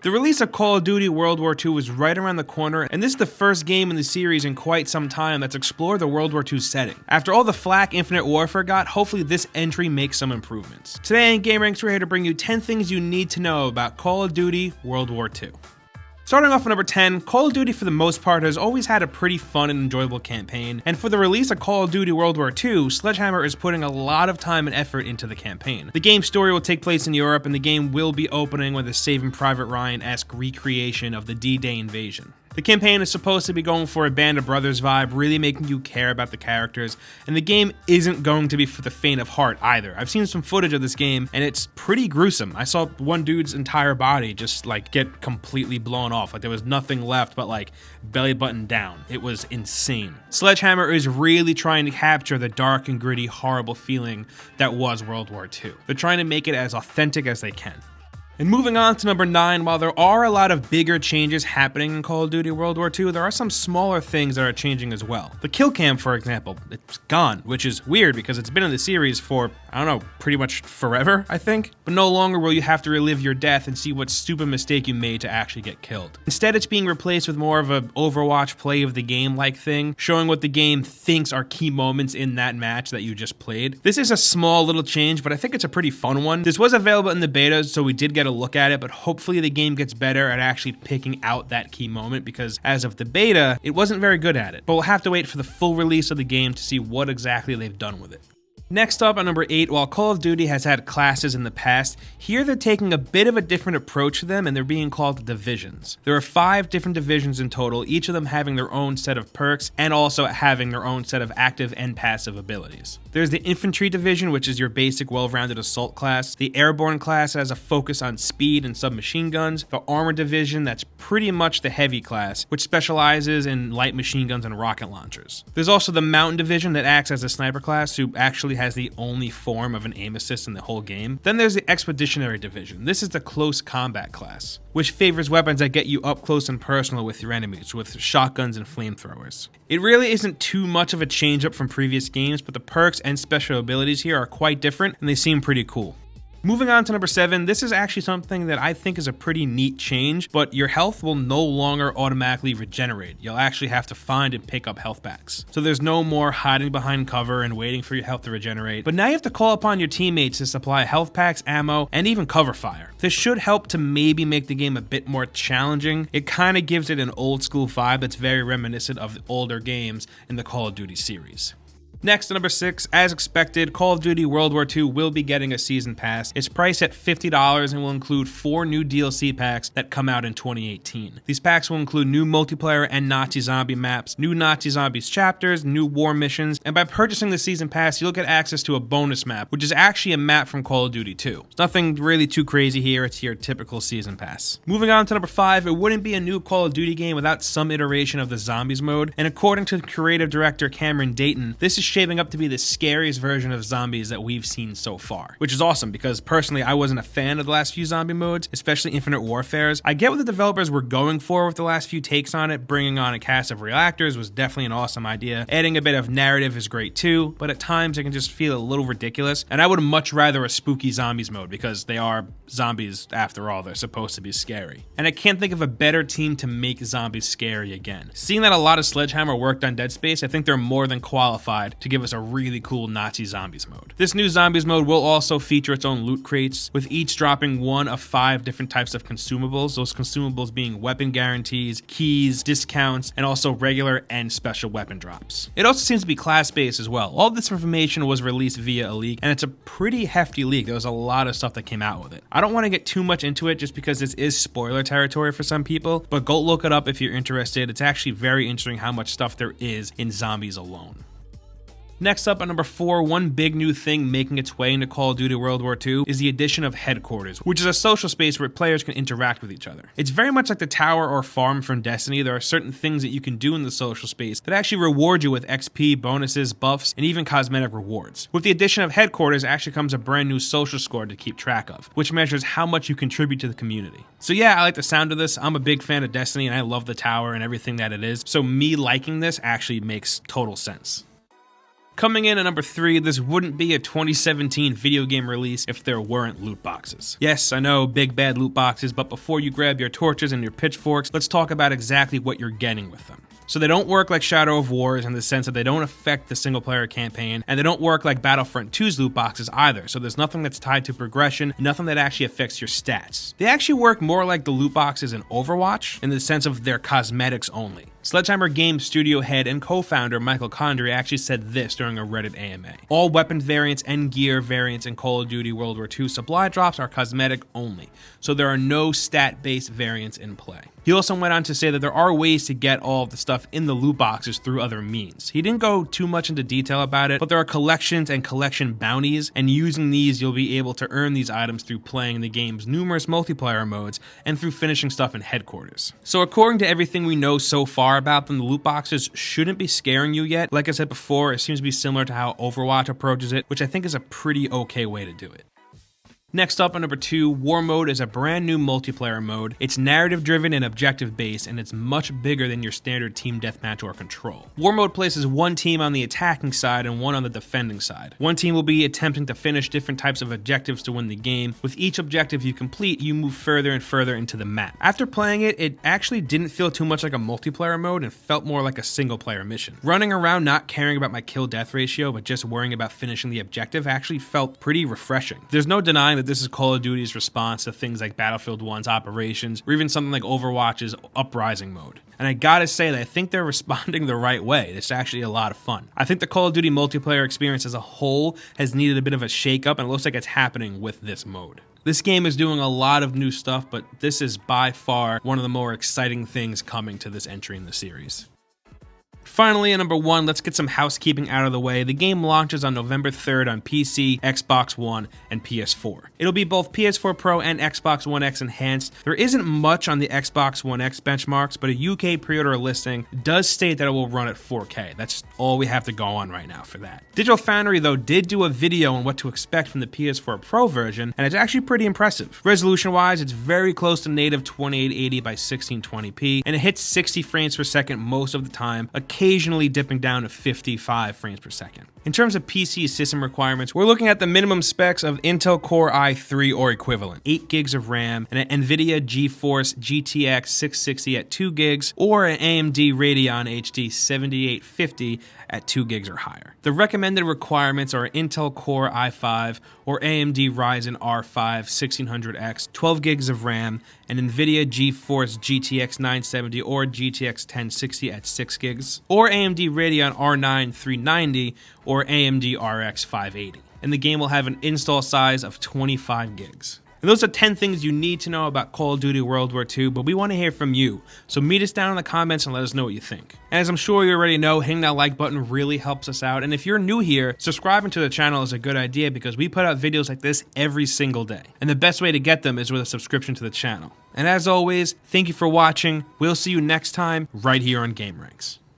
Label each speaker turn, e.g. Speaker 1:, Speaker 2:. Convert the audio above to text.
Speaker 1: The release of Call of Duty World War II was right around the corner, and this is the first game in the series in quite some time that's explored the World War II setting. After all the flack Infinite Warfare got, hopefully this entry makes some improvements. Today in gameranx, we're here to bring you 10 things you need to know about Call of Duty World War II. Starting off at number 10, Call of Duty for the most part has always had a pretty fun and enjoyable campaign, and for the release of Call of Duty World War II, Sledgehammer is putting a lot of time and effort into the campaign. The game's story will take place in Europe, and the game will be opening with a Saving Private Ryan-esque recreation of the D-Day invasion. The campaign is supposed to be going for a Band of Brothers vibe, really making you care about the characters, and the game isn't going to be for the faint of heart either. I've seen some footage of this game, and it's pretty gruesome. I saw one dude's entire body just like get completely blown off. Like there was nothing left but like belly button down. It was insane. Sledgehammer is really trying to capture the dark and gritty, horrible feeling that was World War II. They're trying to make it as authentic as they can. And moving on to number 9, while there are a lot of bigger changes happening in Call of Duty World War II, there are some smaller things that are changing as well. The Killcam, for example, it's gone, which is weird because it's been in the series for, I don't know, pretty much forever, I think. But no longer will you have to relive your death and see what stupid mistake you made to actually get killed. Instead, it's being replaced with more of an Overwatch play of the game-like thing, showing what the game thinks are key moments in that match that you just played. This is a small little change, but I think it's a pretty fun one. This was available in the beta, so we did get a look at it, but hopefully the game gets better at actually picking out that key moment, because as of the beta, it wasn't very good at it. But we'll have to wait for the full release of the game to see what exactly they've done with it. Next up at number 8, while Call of Duty has had classes in the past, here they're taking a bit of a different approach to them and they're being called divisions. There are 5 different divisions in total, each of them having their own set of perks and also having their own set of active and passive abilities. There's the Infantry Division, which is your basic well-rounded assault class. The Airborne class has a focus on speed and submachine guns. The Armored Division, that's pretty much the heavy class, which specializes in light machine guns and rocket launchers. There's also the Mountain Division that acts as a sniper class, who actually has the only form of an aim assist in the whole game. Then there's the Expeditionary Division. This is the close combat class, which favors weapons that get you up close and personal with your enemies, with shotguns and flamethrowers. It really isn't too much of a change up from previous games, but the perks and special abilities here are quite different and they seem pretty cool. Moving on to number 7, this is actually something that I think is a pretty neat change, but your health will no longer automatically regenerate. You'll actually have to find and pick up health packs. So there's no more hiding behind cover and waiting for your health to regenerate, but now you have to call upon your teammates to supply health packs, ammo, and even cover fire. This should help to maybe make the game a bit more challenging. It kind of gives it an old school vibe that's very reminiscent of the older games in the Call of Duty series. Next, number 6, as expected, Call of Duty World War II will be getting a season pass. It's priced at $50 and will include 4 new DLC packs that come out in 2018. These packs will include new multiplayer and Nazi zombie maps, new Nazi zombies chapters, new war missions, and by purchasing the season pass, you'll get access to a bonus map, which is actually a map from Call of Duty 2. There's nothing really too crazy here, it's your typical season pass. Moving on to number 5, it wouldn't be a new Call of Duty game without some iteration of the zombies mode, and according to creative director Cameron Dayton, this is shaping up to be the scariest version of zombies that we've seen so far, which is awesome because personally I wasn't a fan of the last few zombie modes, especially Infinite Warfare's. I get what the developers were going for with the last few takes on it. Bringing on a cast of real actors was definitely an awesome idea. Adding a bit of narrative is great too, but at times it can just feel a little ridiculous, and I would much rather a spooky zombies mode because they are zombies after all. They're supposed to be scary, and I can't think of a better team to make zombies scary again. Seeing that a lot of Sledgehammer worked on Dead Space, I think they're more than qualified to give us a really cool Nazi zombies mode. This new zombies mode will also feature its own loot crates, with each dropping 1 of 5 different types of consumables, those consumables being weapon guarantees, keys, discounts, and also regular and special weapon drops. It also seems to be class-based as well. All this information was released via a leak, and it's a pretty hefty leak. There was a lot of stuff that came out with it. I don't want to get too much into it just because this is spoiler territory for some people, but go look it up if you're interested. It's actually very interesting how much stuff there is in zombies alone. Next up at number 4, one big new thing making its way into Call of Duty World War II is the addition of Headquarters, which is a social space where players can interact with each other. It's very much like the tower or farm from Destiny. There are certain things that you can do in the social space that actually reward you with XP, bonuses, buffs, and even cosmetic rewards. With the addition of Headquarters actually comes a brand new social score to keep track of, which measures how much you contribute to the community. So yeah, I like the sound of this. I'm a big fan of Destiny and I love the tower and everything that it is, so me liking this actually makes total sense. Coming in at number 3, this wouldn't be a 2017 video game release if there weren't loot boxes. Yes, I know, big bad loot boxes, but before you grab your torches and your pitchforks, let's talk about exactly what you're getting with them. So they don't work like Shadow of Wars in the sense that they don't affect the single player campaign, and they don't work like Battlefront 2's loot boxes either, so there's nothing that's tied to progression, nothing that actually affects your stats. They actually work more like the loot boxes in Overwatch, in the sense of they're cosmetics only. Sledgehammer Games studio head and co-founder Michael Condrey actually said this during a Reddit AMA. All weapon variants and gear variants in Call of Duty World War II supply drops are cosmetic only, so there are no stat-based variants in play. He also went on to say that there are ways to get all of the stuff in the loot boxes through other means. He didn't go too much into detail about it, but there are collections and collection bounties, and using these you'll be able to earn these items through playing the game's numerous multiplayer modes and through finishing stuff in headquarters. So according to everything we know so far about them, the loot boxes shouldn't be scaring you yet. Like I said before, it seems to be similar to how Overwatch approaches it, which I think is a pretty okay way to do it. Next up, at number 2, War Mode is a brand new multiplayer mode. It's narrative driven and objective based, and it's much bigger than your standard team deathmatch or control. War Mode places one team on the attacking side and one on the defending side. One team will be attempting to finish different types of objectives to win the game. With each objective you complete, you move further and further into the map. After playing it, it actually didn't feel too much like a multiplayer mode and felt more like a single player mission. Running around not caring about my kill-death ratio, but just worrying about finishing the objective actually felt pretty refreshing. There's no denying that this is Call of Duty's response to things like Battlefield 1's Operations, or even something like Overwatch's Uprising mode. And I gotta say that I think they're responding the right way. It's actually a lot of fun. I think the Call of Duty multiplayer experience as a whole has needed a bit of a shake-up, and it looks like it's happening with this mode. This game is doing a lot of new stuff, but this is by far one of the more exciting things coming to this entry in the series. Finally, at number 1, let's get some housekeeping out of the way. The game launches on November 3rd on PC, Xbox One, and PS4. It'll be both PS4 Pro and Xbox One X enhanced. There isn't much on the Xbox One X benchmarks, but a UK pre-order listing does state that it will run at 4K. That's all we have to go on right now for that. Digital Foundry, though, did do a video on what to expect from the PS4 Pro version, and it's actually pretty impressive. Resolution-wise, it's very close to native 2880 by 1620p, and it hits 60 frames per second most of the time, occasionally dipping down to 55 frames per second. In terms of PC system requirements, we're looking at the minimum specs of Intel Core i3 or equivalent, 8 gigs of RAM, and an NVIDIA GeForce GTX 660 at 2 gigs, or an AMD Radeon HD 7850 at 2 gigs or higher. The recommended requirements are Intel Core i5 or AMD Ryzen R5 1600X, 12 gigs of RAM, and NVIDIA GeForce GTX 970 or GTX 1060 at 6 gigs, or AMD Radeon R9 390 or AMD RX 580. And the game will have an install size of 25 gigs. And those are 10 things you need to know about Call of Duty World War II, but we want to hear from you. So meet us down in the comments and let us know what you think. And as I'm sure you already know, hitting that like button really helps us out. And if you're new here, subscribing to the channel is a good idea because we put out videos like this every single day. And the best way to get them is with a subscription to the channel. And as always, thank you for watching. We'll see you next time right here on gameranx.